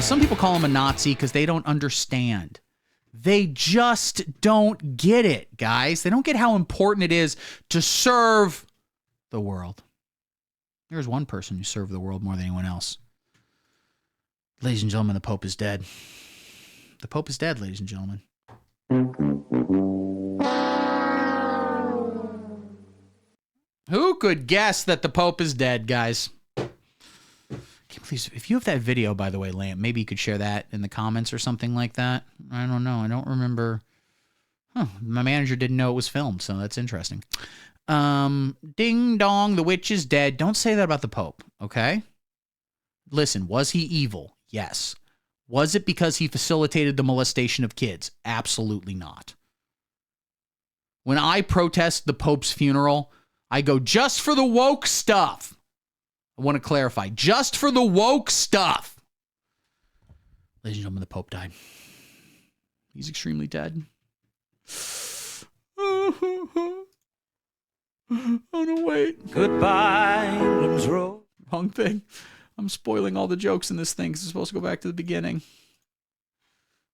Some people call him a Nazi because they don't understand. They just don't get it, guys. They don't get how important it is to serve the world. There's one person who served the world more than anyone else. Ladies and gentlemen, the Pope is dead. The Pope is dead, ladies and gentlemen. Who could guess that the Pope is dead, guys? Please, if you have that video, by the way, Lamp, maybe you could share that in the comments or something like that. I don't know. I don't remember. My manager didn't know it was filmed, so that's interesting. Ding dong, the witch is dead. Don't say that about the Pope, okay? Listen, was he evil? Yes. Was it because he facilitated the molestation of kids? Absolutely not. When I protest the Pope's funeral, I go just for the woke stuff. I want to clarify, just for the woke stuff. Ladies and gentlemen, the Pope died. He's extremely dead. Oh, no, wait. Goodbye, England's road. Wrong thing. I'm spoiling all the jokes in this thing because it's supposed to go back to the beginning.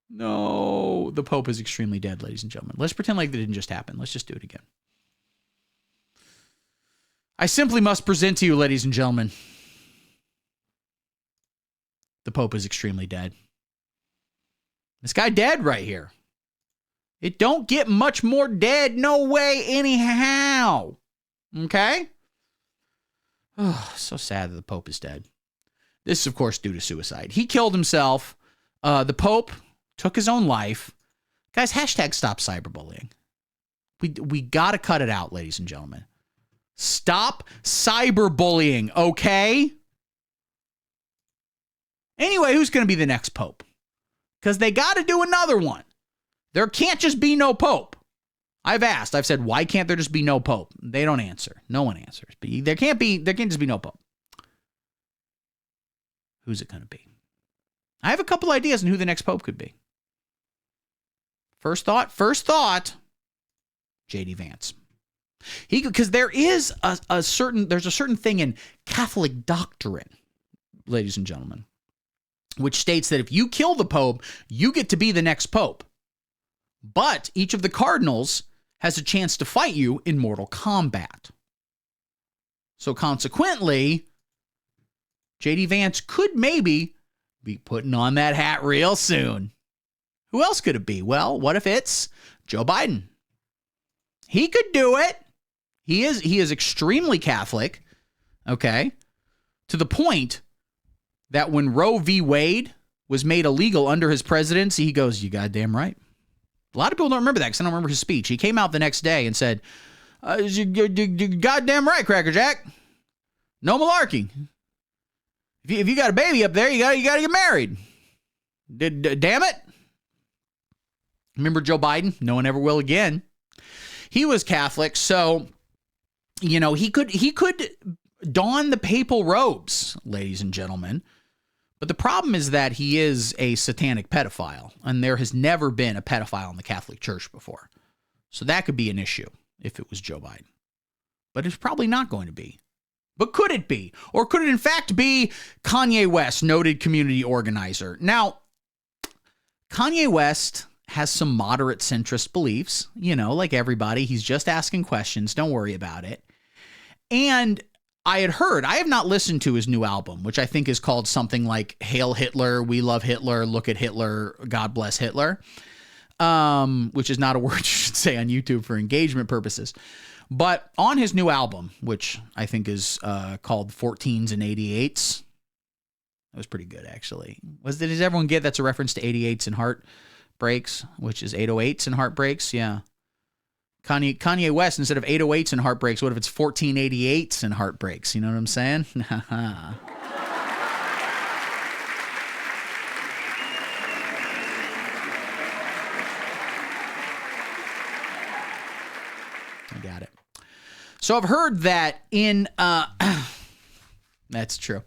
No, the Pope is extremely dead, ladies and gentlemen. Let's pretend like that didn't just happen. Let's just do it again. I simply must present to you, ladies and gentlemen, the Pope is extremely dead. This guy dead right here. It don't get much more dead, no way, anyhow. Okay? Oh, so sad that the Pope is dead. This is, of course, due to suicide. He killed himself. The Pope took his own life. Guys, hashtag stop cyberbullying. We got to cut it out, ladies and gentlemen. Stop cyberbullying, okay? Anyway, who's going to be the next Pope? Because they got to do another one. There can't just be no Pope. I've asked. I've said, why can't there just be no Pope? They don't answer. No one answers. But there can't just be no Pope. Who's it going to be? I have a couple ideas on who the next Pope could be. First thought, J.D. Vance. Because there's a certain thing in Catholic doctrine, ladies and gentlemen, which states that if you kill the Pope, you get to be the next Pope. But each of the cardinals has a chance to fight you in Mortal Kombat. So consequently, J.D. Vance could maybe be putting on that hat real soon. Who else could it be? Well, what if it's Joe Biden? He could do it. He is extremely Catholic, okay, to the point that when Roe v. Wade was made illegal under his presidency, he goes, you goddamn right. A lot of people don't remember that because I don't remember his speech. He came out the next day and said, you goddamn right, Cracker Jack. No malarkey. If you got a baby up there, you got to get married. Damn it. Remember Joe Biden? No one ever will again. He was Catholic, so he could don the papal robes, ladies and gentlemen. But the problem is that he is a satanic pedophile, and there has never been a pedophile in the Catholic Church before. So that could be an issue if it was Joe Biden. But it's probably not going to be. But could it be? Or could it in fact be Kanye West, noted community organizer? Now, Kanye West has some moderate centrist beliefs, like everybody. He's just asking questions. Don't worry about it. And I have not listened to his new album, which I think is called something like Hail Hitler, We Love Hitler, Look at Hitler, God Bless Hitler, which is not a word you should say on YouTube for engagement purposes. But on his new album, which I think is called 14s and 88s, that was pretty good, actually. Does everyone get that's a reference to 88s and Heartbreaks, which is 808s and Heartbreaks? Yeah. Kanye West, instead of 808s and Heartbreaks, what if it's 1488s and Heartbreaks? You know what I'm saying? I got it. So I've heard that in that's true.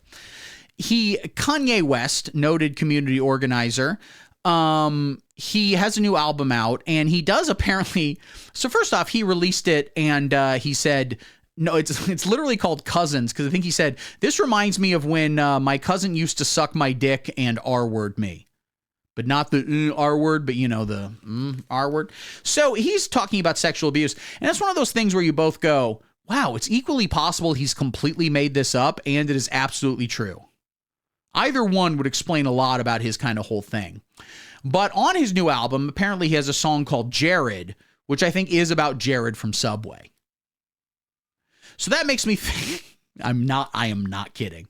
Kanye West, noted community organizer, he has a new album out, and he does apparently. So first off, he released it, and he said No, it's literally called Cousins, because I think he said, this reminds me of when my cousin used to suck my dick and R-word me. But not the R word, but the R word. So he's talking about sexual abuse. And it's one of those things where you both go, wow, it's equally possible he's completely made this up and it is absolutely true. Either one would explain a lot about his kind of whole thing. But on his new album, apparently he has a song called Jared, which I think is about Jared from Subway. So that makes me think, I am not kidding.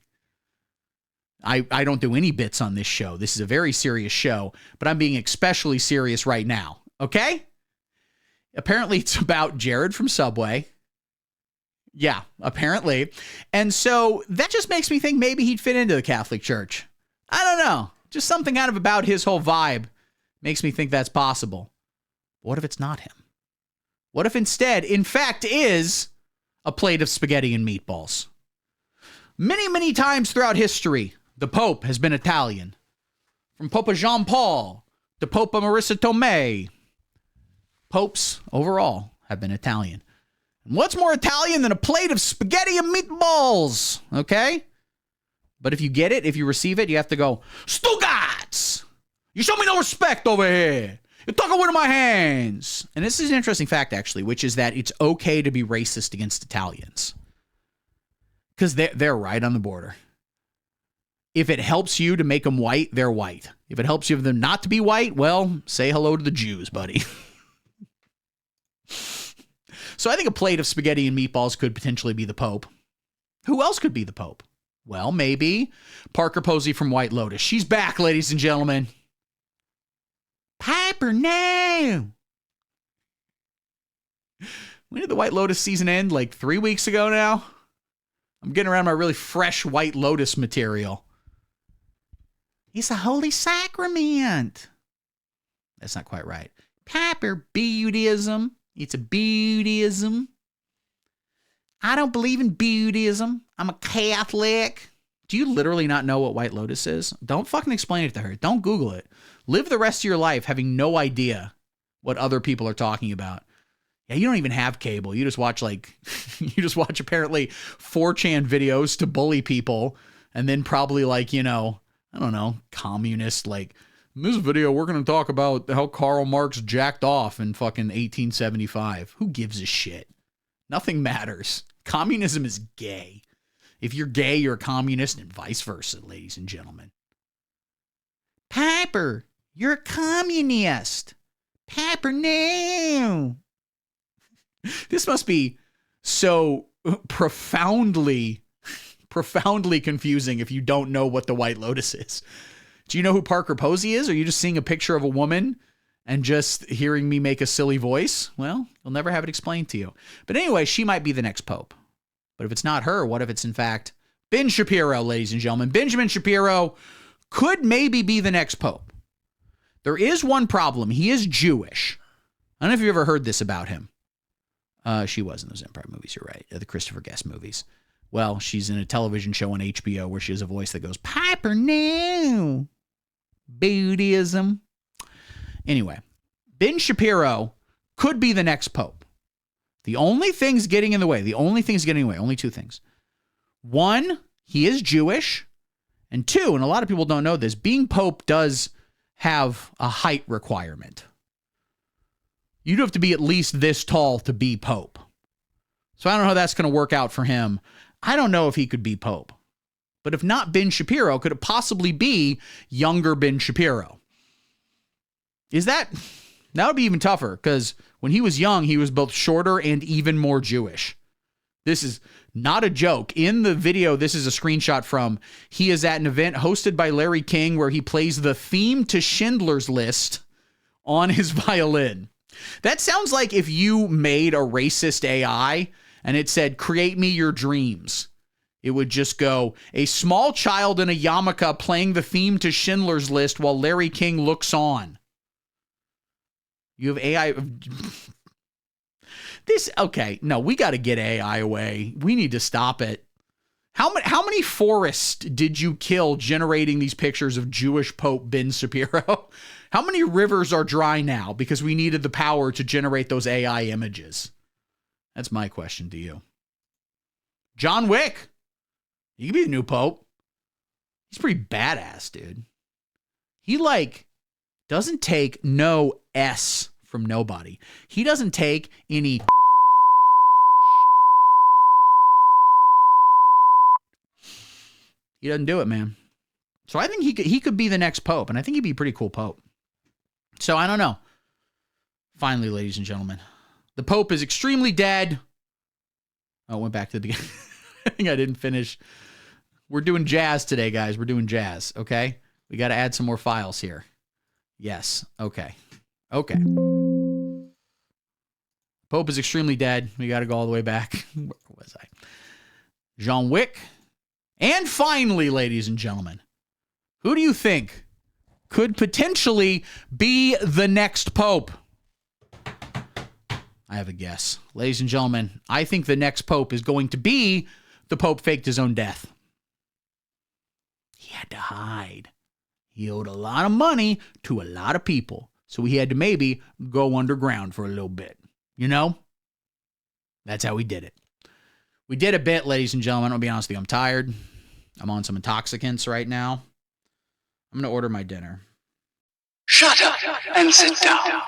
I don't do any bits on this show. This is a very serious show, but I'm being especially serious right now. Okay? Apparently it's about Jared from Subway. Yeah, apparently. And so that just makes me think maybe he'd fit into the Catholic Church. I don't know. Just something kind of about his whole vibe makes me think that's possible. What if it's not him? What if instead, in fact, is a plate of spaghetti and meatballs? Many, many times throughout history, the Pope has been Italian. From Pope Jean Paul to Pope Marissa Tomei. Popes overall have been Italian. And what's more Italian than a plate of spaghetti and meatballs? Okay? But if you get it, if you receive it, you have to go, Stugats! You show me no respect over here. You're talking with my hands. And this is an interesting fact, actually, which is that it's okay to be racist against Italians. Because they're right on the border. If it helps you to make them white, they're white. If it helps you for them not to be white, well, say hello to the Jews, buddy. So I think a plate of spaghetti and meatballs could potentially be the Pope. Who else could be the Pope? Well, maybe Parker Posey from White Lotus. She's back, ladies and gentlemen. Piper, no. When did the White Lotus season end? Like 3 weeks ago now? I'm getting around my really fresh White Lotus material. It's a holy sacrament. That's not quite right. Piper, Buddhism. It's a Buddhism. I don't believe in Buddhism. I'm a Catholic. Do you literally not know what White Lotus is? Don't fucking explain it to her. Don't Google it. Live the rest of your life having no idea what other people are talking about. Yeah, you don't even have cable. You just watch apparently 4chan videos to bully people, and then probably I don't know, communist, in this video we're going to talk about how Karl Marx jacked off in fucking 1875. Who gives a shit? Nothing matters. Communism is gay. If you're gay, you're a communist, and vice versa, ladies and gentlemen. Piper, you're a communist. Piper, no. This must be so profoundly confusing if you don't know what the White Lotus is. Do you know who Parker Posey is? Or are you just seeing a picture of a woman and just hearing me make a silly voice? Well, you'll never have it explained to you. But anyway, she might be the next pope. But if it's not her, what if it's in fact Ben Shapiro, ladies and gentlemen? Benjamin Shapiro could maybe be the next pope. There is one problem. He is Jewish. I don't know if you've ever heard this about him. She was in those Empire movies, you're right. The Christopher Guest movies. Well, she's in a television show on HBO where she has a voice that goes, Piper, no. Buddhism. Anyway, Ben Shapiro could be the next pope. The only things getting in the way, only two things. One, he is Jewish. And two, and a lot of people don't know this, being pope does have a height requirement. You'd have to be at least this tall to be pope. So I don't know how that's going to work out for him. I don't know if he could be pope. But if not Ben Shapiro, could it possibly be younger Ben Shapiro? That would be even tougher, because when he was young, he was both shorter and even more Jewish. This is not a joke. In the video, this is a screenshot from, he is at an event hosted by Larry King where he plays the theme to Schindler's List on his violin. That sounds like if you made a racist AI and it said, create me your dreams. It would just go, a small child in a yarmulke playing the theme to Schindler's List while Larry King looks on. You have AI. No, we got to get AI away. We need to stop it. How many forests did you kill generating these pictures of Jewish Pope Ben Shapiro? How many rivers are dry now because we needed the power to generate those AI images? That's my question to you. John Wick. He could be the new pope. He's pretty badass, dude. He doesn't take no S from nobody. He doesn't take any he doesn't do it, man. So I think he could be the next pope, and I think he'd be a pretty cool pope. So I don't know. Finally, ladies and gentlemen, the pope is extremely dead. Oh, it went back to the beginning. I think I didn't finish. We're doing jazz today, guys. We're doing jazz, okay? We got to add some more files here. Yes, okay. Okay. Pope is extremely dead. We got to go all the way back. Where was I? John Wick. And finally, ladies and gentlemen, who do you think could potentially be the next pope? I have a guess. Ladies and gentlemen, I think the next pope is going to be the pope faked his own death. He had to hide. He owed a lot of money to a lot of people. So he had to maybe go underground for a little bit. You know? That's how we did it. We did a bit, ladies and gentlemen. I'll be honest with you. I'm tired. I'm on some intoxicants right now. I'm going to order my dinner. Shut up and sit down.